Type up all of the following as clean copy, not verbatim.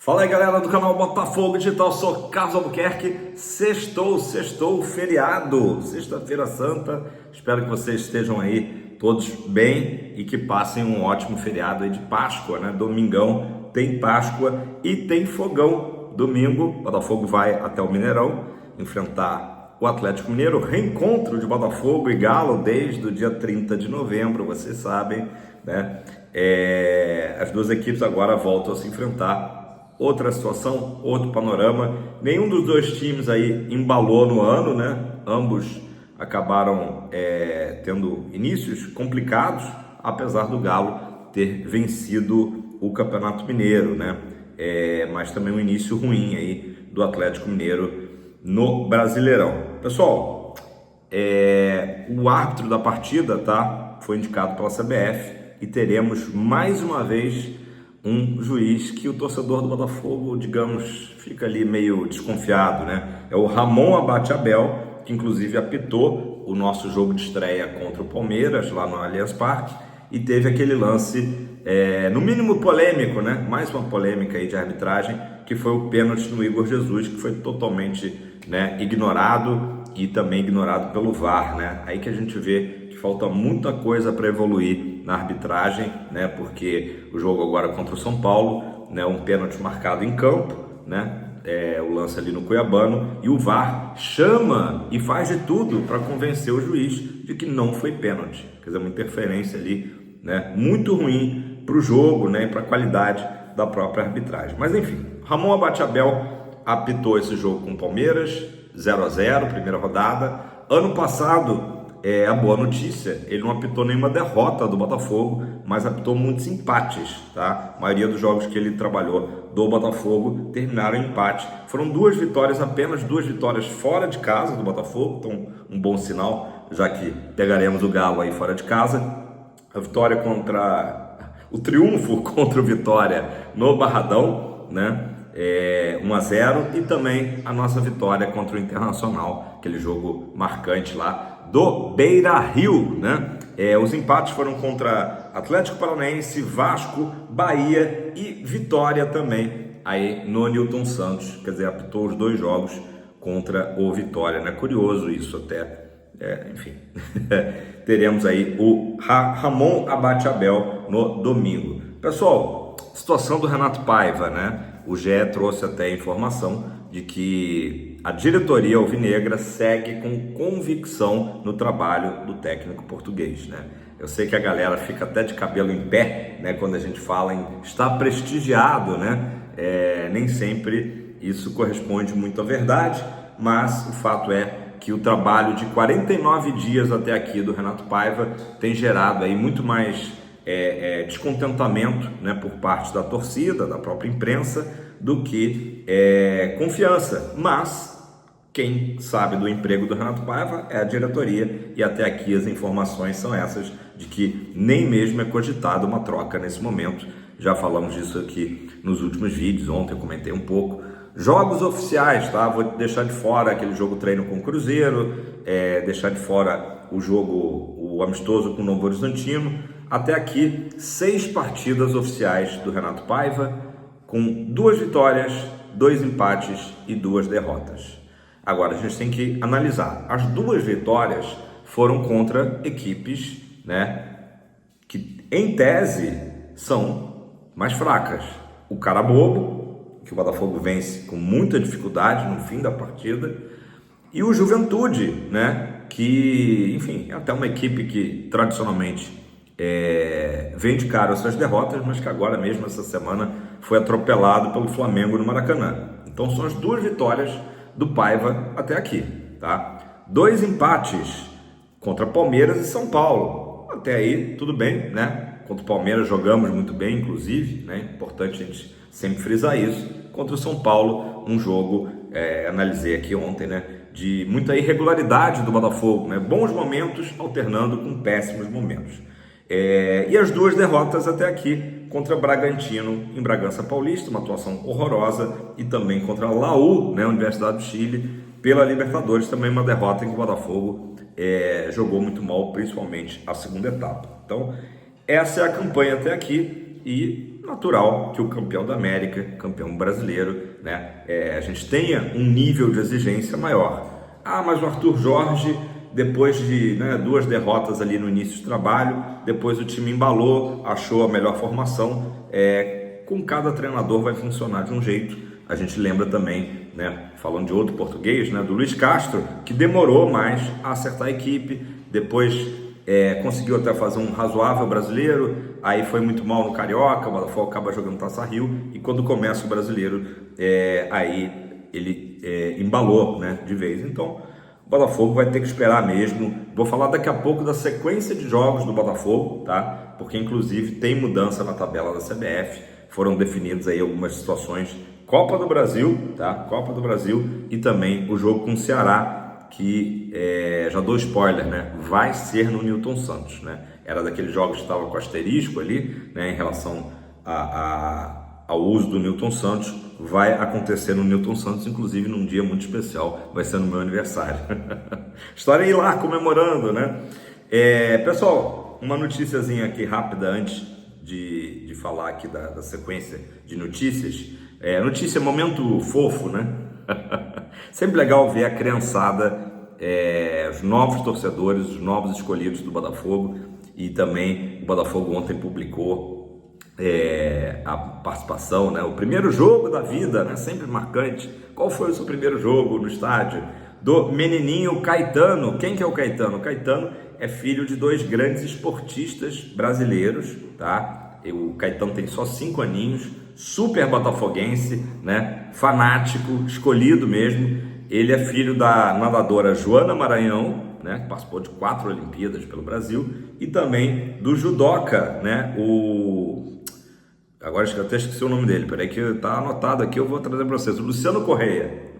Fala aí, galera do canal Botafogo Digital, sou Carlos Albuquerque. Sextou, feriado, sexta-feira santa. Espero que vocês estejam aí todos bem e que passem um ótimo feriado aí de Páscoa, né? Domingão tem Páscoa e tem fogão. Domingo, Botafogo vai até o Mineirão enfrentar o Atlético Mineiro, reencontro de Botafogo e Galo desde o dia 30 de novembro, vocês sabem, né? As duas equipes agora voltam a se enfrentar. Outra situação, outro panorama. Nenhum dos dois times aí embalou no ano, né? Ambos acabaram tendo inícios complicados, apesar do Galo ter vencido o Campeonato Mineiro, né? Mas também um início ruim aí do Atlético Mineiro no Brasileirão. Pessoal, o árbitro da partida, tá? Foi indicado pela CBF e teremos mais uma vez um juiz que o torcedor do Botafogo, digamos, fica ali meio desconfiado, né? É o Ramon Abate Abel, que inclusive apitou o nosso jogo de estreia contra o Palmeiras, lá no Allianz Parque, e teve aquele lance, no mínimo polêmico, né? Mais uma polêmica aí de arbitragem, que foi o pênalti no Igor Jesus, que foi totalmente, né, ignorado e também ignorado pelo VAR, né? Aí que a gente vê que falta muita coisa para evoluir na arbitragem, né? Porque o jogo agora contra o São Paulo, né? Um pênalti marcado em campo, né? O lance ali no Cuiabano, e o VAR chama e faz de tudo para convencer o juiz de que não foi pênalti. Quer dizer, uma interferência ali, né? Muito ruim para o jogo, né? E para a qualidade da própria arbitragem. Mas enfim, Ramon Abate Abel apitou esse jogo com o Palmeiras, 0-0, primeira rodada. Ano passado, a boa notícia, ele não apitou nenhuma derrota do Botafogo, mas apitou muitos empates, tá? A maioria dos jogos que ele trabalhou do Botafogo terminaram em empate. Foram duas vitórias, apenas duas vitórias fora de casa do Botafogo, então um bom sinal, já que pegaremos o Galo aí fora de casa. A vitória o triunfo contra o Vitória no Barradão, né? 1-0, e também a nossa vitória contra o Internacional, aquele jogo marcante lá do Beira-Rio, né? Os empates foram contra Atlético Paranaense, Vasco, Bahia e Vitória também, aí no Newton Santos, quer dizer, apitou os dois jogos contra o Vitória, né? Curioso isso até, enfim. Teremos aí o Ramon Abate Abel no domingo. Pessoal, situação do Renato Paiva, né? O GE trouxe até a informação de que a diretoria alvinegra segue com convicção no trabalho do técnico português, né? Eu sei que a galera fica até de cabelo em pé, né, quando a gente fala em estar prestigiado, né? Nem sempre isso corresponde muito à verdade, mas o fato é que o trabalho de 49 dias até aqui do Renato Paiva tem gerado aí muito mais descontentamento, né, por parte da torcida, da própria imprensa, do que confiança. Mas quem sabe do emprego do Renato Paiva é a diretoria, e até aqui as informações são essas, de que nem mesmo é cogitada uma troca nesse momento. Já falamos disso aqui nos últimos vídeos, ontem eu comentei um pouco. Jogos oficiais, tá? Vou deixar de fora aquele jogo treino com o Cruzeiro, deixar de fora o amistoso com o Novo Horizontino. Até aqui, 6 partidas oficiais do Renato Paiva, com 2 vitórias, 2 empates e 2 derrotas. Agora, a gente tem que analisar. As 2 vitórias foram contra equipes, né, que, em tese, são mais fracas. O Carabobo, que o Botafogo vence com muita dificuldade no fim da partida, e o Juventude, né, que, enfim, é até uma equipe que, tradicionalmente, vende caro as suas derrotas, mas que agora mesmo, essa semana, foi atropelado pelo Flamengo no Maracanã. Então são as 2 vitórias do Paiva até aqui, tá? 2 empates contra Palmeiras e São Paulo. Até aí, tudo bem, né? Contra o Palmeiras jogamos muito bem, inclusive, né? Importante a gente sempre frisar isso. Contra o São Paulo, um jogo, analisei aqui ontem, né, de muita irregularidade do Botafogo, né? Bons momentos alternando com péssimos momentos. E as 2 derrotas até aqui, contra Bragantino em Bragança Paulista, uma atuação horrorosa, e também contra a Laú, né, Universidade do Chile, pela Libertadores, também uma derrota em que o Botafogo jogou muito mal, principalmente a segunda etapa. Então, essa é a campanha até aqui, e natural que o campeão da América, campeão brasileiro, né, a gente tenha um nível de exigência maior. Ah, mas o Arthur Jorge, depois de, né, 2 derrotas ali no início do trabalho, depois o time embalou, achou a melhor formação. Com cada treinador vai funcionar de um jeito. A gente lembra também, né, falando de outro português, né, do Luiz Castro, que demorou mais a acertar a equipe, depois conseguiu até fazer um razoável brasileiro, aí foi muito mal no Carioca, o Botafogo acaba jogando Taça Rio, e quando começa o brasileiro, aí ele embalou, né, de vez. Então, o Botafogo vai ter que esperar mesmo. Vou falar daqui a pouco da sequência de jogos do Botafogo, tá? Porque inclusive tem mudança na tabela da CBF, foram definidas aí algumas situações. Copa do Brasil, tá? Copa do Brasil e também o jogo com o Ceará, que já dou spoiler, né? Vai ser no Newton Santos, né? Era daqueles jogos que estava com asterisco ali, né? Em relação ao uso do Newton Santos. Vai acontecer no Newton Santos, inclusive num dia muito especial, vai ser no meu aniversário. Estarei lá comemorando, né? Pessoal, uma noticiazinha aqui rápida antes de falar aqui da sequência de notícias. Notícia momento fofo, né? Sempre legal ver a criançada, os novos torcedores, os novos escolhidos do Botafogo, e também o Botafogo ontem publicou a participação, né? O primeiro jogo da vida, né? Sempre marcante. Qual foi o seu primeiro jogo no estádio? Do menininho Caetano. Quem que é o Caetano? O Caetano é filho de 2 grandes esportistas brasileiros, tá? O Caetano tem só 5 aninhos, super botafoguense, né? Fanático, escolhido mesmo. Ele é filho da nadadora Joana Maranhão, né? Que participou de 4 Olimpíadas pelo Brasil, e também do judoca, né? Agora eu até esqueci o nome dele, peraí que tá anotado aqui, eu vou trazer para vocês. O Luciano Correia.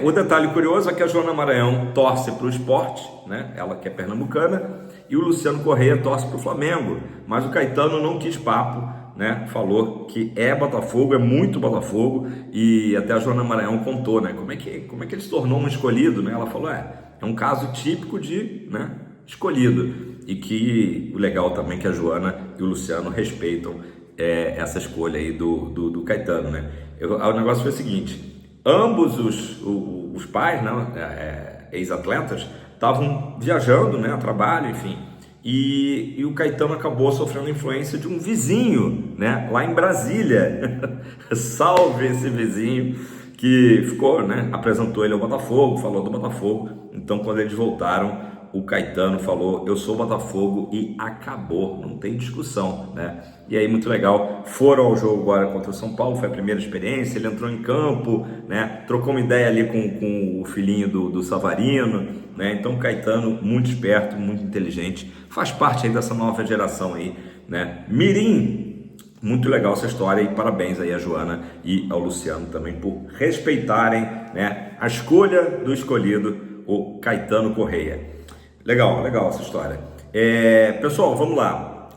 O detalhe curioso é que a Joana Maranhão torce para o Sport, né? Ela que é pernambucana, e o Luciano Correia torce para o Flamengo, mas o Caetano não quis papo, né? Falou que é Botafogo, é muito Botafogo, e até a Joana Maranhão contou, né? Como é que ele se tornou um escolhido, né? Ela falou, é um caso típico de, né, escolhido, e que o legal também é que a Joana e o Luciano respeitam essa escolha aí do Caetano, né? O negócio foi o seguinte: ambos os pais, né, ex-atletas, estavam viajando, né, a trabalho, enfim, e o Caetano acabou sofrendo influência de um vizinho, né, lá em Brasília. Salve esse vizinho que ficou, né, apresentou ele ao Botafogo, falou do Botafogo. Então, quando eles voltaram, o Caetano falou, eu sou Botafogo, e acabou, não tem discussão, né? E aí, muito legal, foram ao jogo agora contra o São Paulo, foi a primeira experiência, ele entrou em campo, né? Trocou uma ideia ali com o filhinho do Savarino, né? Então, o Caetano, muito esperto, muito inteligente, faz parte aí dessa nova geração aí, né? Mirim, muito legal essa história, e parabéns aí a Joana e ao Luciano também por respeitarem, né, a escolha do escolhido, o Caetano Correia. Legal essa história. Pessoal, vamos lá.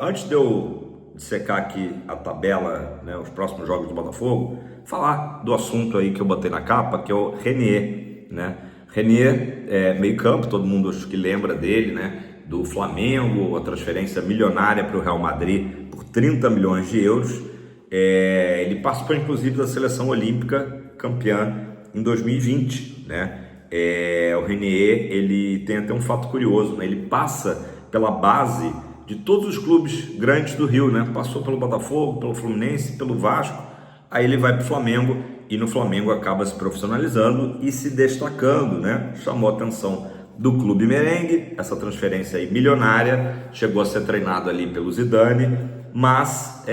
Antes de eu secar aqui a tabela, né, os próximos jogos do Botafogo, falar do assunto aí que eu botei na capa, que é o Renier, né? Renier meio campo, todo mundo acho que lembra dele, né? Do Flamengo, a transferência milionária para o Real Madrid por 30 milhões de euros. Ele participou inclusive da seleção olímpica campeã em 2020, né? O Renier, ele tem até um fato curioso, né? Ele passa pela base de todos os clubes grandes do Rio, né? Passou pelo Botafogo, pelo Fluminense, pelo Vasco, aí ele vai para o Flamengo, e no Flamengo acaba se profissionalizando e se destacando, né? Chamou a atenção do Clube Merengue, essa transferência aí milionária, chegou a ser treinado ali pelo Zidane, mas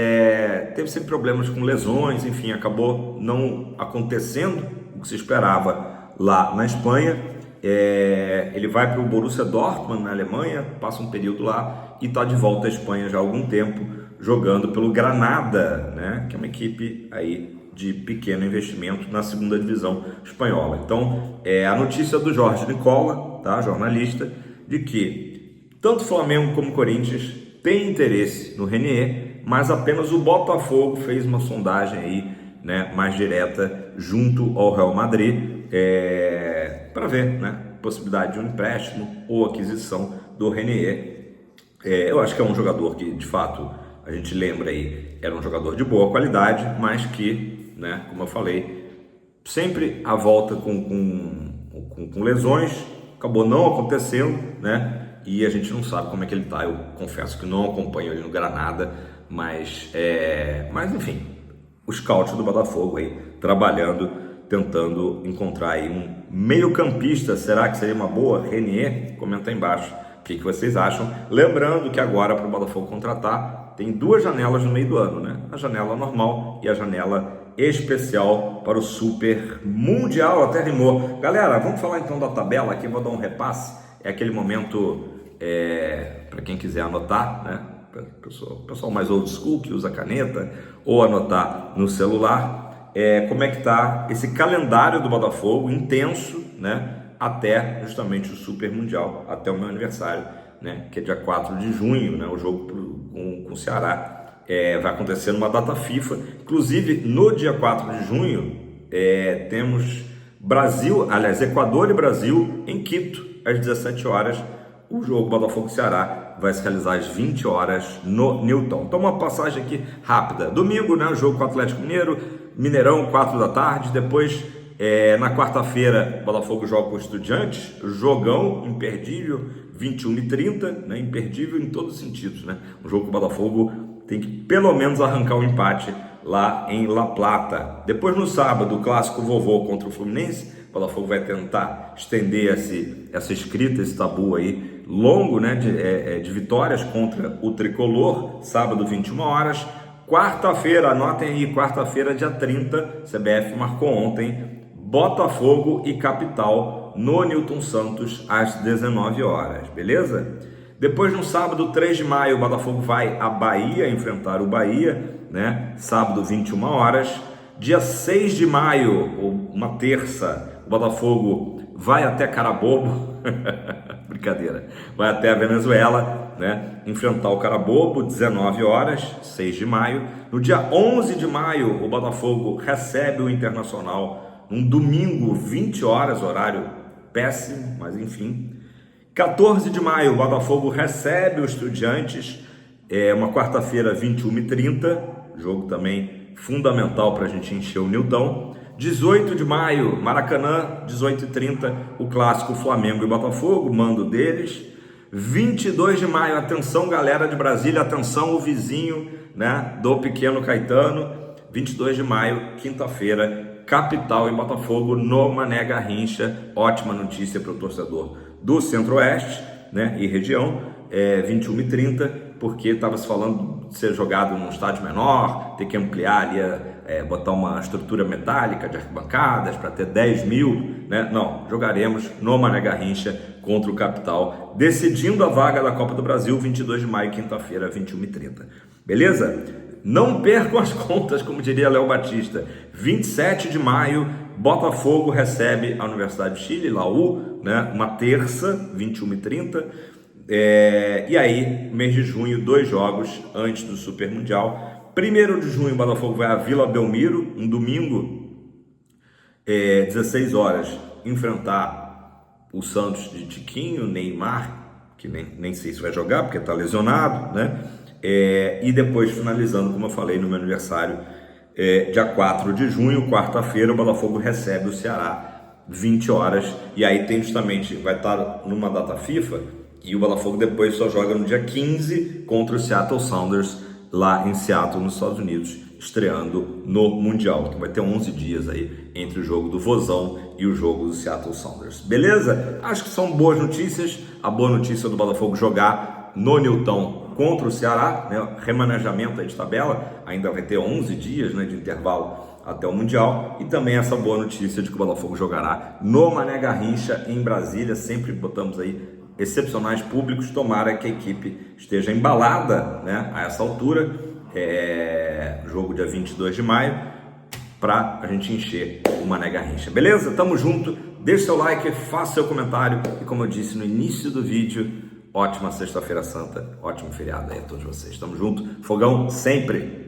teve sempre problemas com lesões, enfim, acabou não acontecendo o que se esperava lá na Espanha. Ele vai para o Borussia Dortmund na Alemanha, passa um período lá e está de volta à Espanha já há algum tempo, jogando pelo Granada, né, que é uma equipe aí de pequeno investimento na segunda divisão espanhola. Então, a notícia do Jorge Nicola, tá, jornalista, de que tanto Flamengo como Corinthians têm interesse no Renier, mas apenas o Botafogo fez uma sondagem aí, né, mais direta junto ao Real Madrid, para ver, né, possibilidade de um empréstimo ou aquisição do Renier. Eu acho que é um jogador que, de fato, a gente lembra aí, era um jogador de boa qualidade, mas que, né, como eu falei, sempre à volta com lesões, acabou não acontecendo, né? E a gente não sabe como é que ele tá. Eu confesso que não acompanho ele no Granada, mas enfim, o scout do Botafogo aí trabalhando, tentando encontrar aí um meio-campista. Será que seria uma boa? Renier? Comenta aí embaixo o que vocês acham. Lembrando que agora para o Botafogo contratar tem duas janelas no meio do ano, né? A janela normal e a janela especial para o Super Mundial. Até rimou. Galera, vamos falar então da tabela aqui, vou dar um repasse. É aquele momento, para quem quiser anotar, né? Pessoal mais old school que usa caneta ou anotar no celular, como é que tá esse calendário do Botafogo intenso, né? Até justamente o Super Mundial, até o meu aniversário, né? Que é dia 4 de junho, né? O jogo com o Ceará vai acontecer numa data FIFA. Inclusive, no dia 4 de junho, temos Equador e Brasil em Quito, às 17 horas. O jogo Botafogo-Ceará vai se realizar às 20 horas no Newton. Então, uma passagem aqui rápida. Domingo, né, o jogo com o Atlético Mineiro, Mineirão, 4 da tarde. Depois, na quarta-feira, o Botafogo joga com o Estudiantes. Jogão imperdível, 21h30, né, imperdível em todos os sentidos, né? Um jogo que o Botafogo tem que pelo menos arrancar um empate lá em La Plata. Depois, no sábado, o clássico vovô contra o Fluminense. O Botafogo vai tentar estender essa escrita, esse tabu aí longo, né, de vitórias contra o Tricolor, sábado 21 horas. Quarta-feira, anotem aí, quarta-feira, dia 30, CBF marcou ontem, Botafogo e Capital no Newton Santos às 19 horas, beleza? Depois, no sábado 3 de maio, o Botafogo vai à Bahia enfrentar o Bahia, né? Sábado 21 horas. Dia 6 de maio, uma terça, o Botafogo vai até Carabobo, brincadeira, vai até a Venezuela, né? Enfrentar o Carabobo, 19 horas, 6 de maio. No dia 11 de maio, o Botafogo recebe o Internacional, um domingo, 20 horas, horário péssimo, mas enfim. 14 de maio, o Botafogo recebe o Estudiantes, uma quarta-feira, 21h30, jogo também fundamental para a gente encher o Newton. 18 de maio, Maracanã, 18h30, o clássico Flamengo e Botafogo, mando deles. 22 de maio, atenção galera de Brasília, atenção o vizinho, né, do pequeno Caetano. 22 de maio, quinta-feira, Capital e Botafogo no Mané Garrincha. Ótima notícia para o torcedor do Centro-Oeste, né, e região. 21h30, porque estava se falando de ser jogado num estádio menor, ter que ampliar ali, botar uma estrutura metálica de arquibancadas para ter 10 mil, né? Não, jogaremos no Mané Garrincha contra o Capital, decidindo a vaga da Copa do Brasil, 22 de maio, quinta-feira, 21h30. Beleza? Não percam as contas, como diria Léo Batista. 27 de maio, Botafogo recebe a Universidade de Chile, Laú, né? Uma terça, 21h30. E aí, mês de junho, 2 jogos antes do Super Mundial. 1º de junho, o Botafogo vai a Vila Belmiro, um domingo, 16 horas, enfrentar o Santos de Tiquinho, Neymar, que nem sei se vai jogar porque está lesionado, né? E depois, finalizando, como eu falei, no meu aniversário, dia 4 de junho, quarta-feira, o Botafogo recebe o Ceará, 20 horas. E aí tem justamente, vai estar numa data FIFA. E o Botafogo depois só joga no dia 15 contra o Seattle Sounders, lá em Seattle, nos Estados Unidos, estreando no Mundial. Então vai ter 11 dias aí entre o jogo do Vozão e o jogo do Seattle Sounders. Beleza? Acho que são boas notícias. A boa notícia do Botafogo jogar no Newton contra o Ceará, né? Remanejamento aí de tabela, ainda vai ter 11 dias, né, de intervalo até o Mundial. E também essa boa notícia de que o Botafogo jogará no Mané Garrincha, em Brasília. Sempre botamos aí excepcionais públicos. Tomara que a equipe esteja embalada, né, a essa altura, jogo dia 22 de maio, para a gente encher o Mané Garrincha, beleza? Tamo junto, deixe seu like, faça seu comentário e, como eu disse no início do vídeo, ótima sexta-feira santa, ótimo feriado aí a todos vocês, tamo junto, fogão sempre!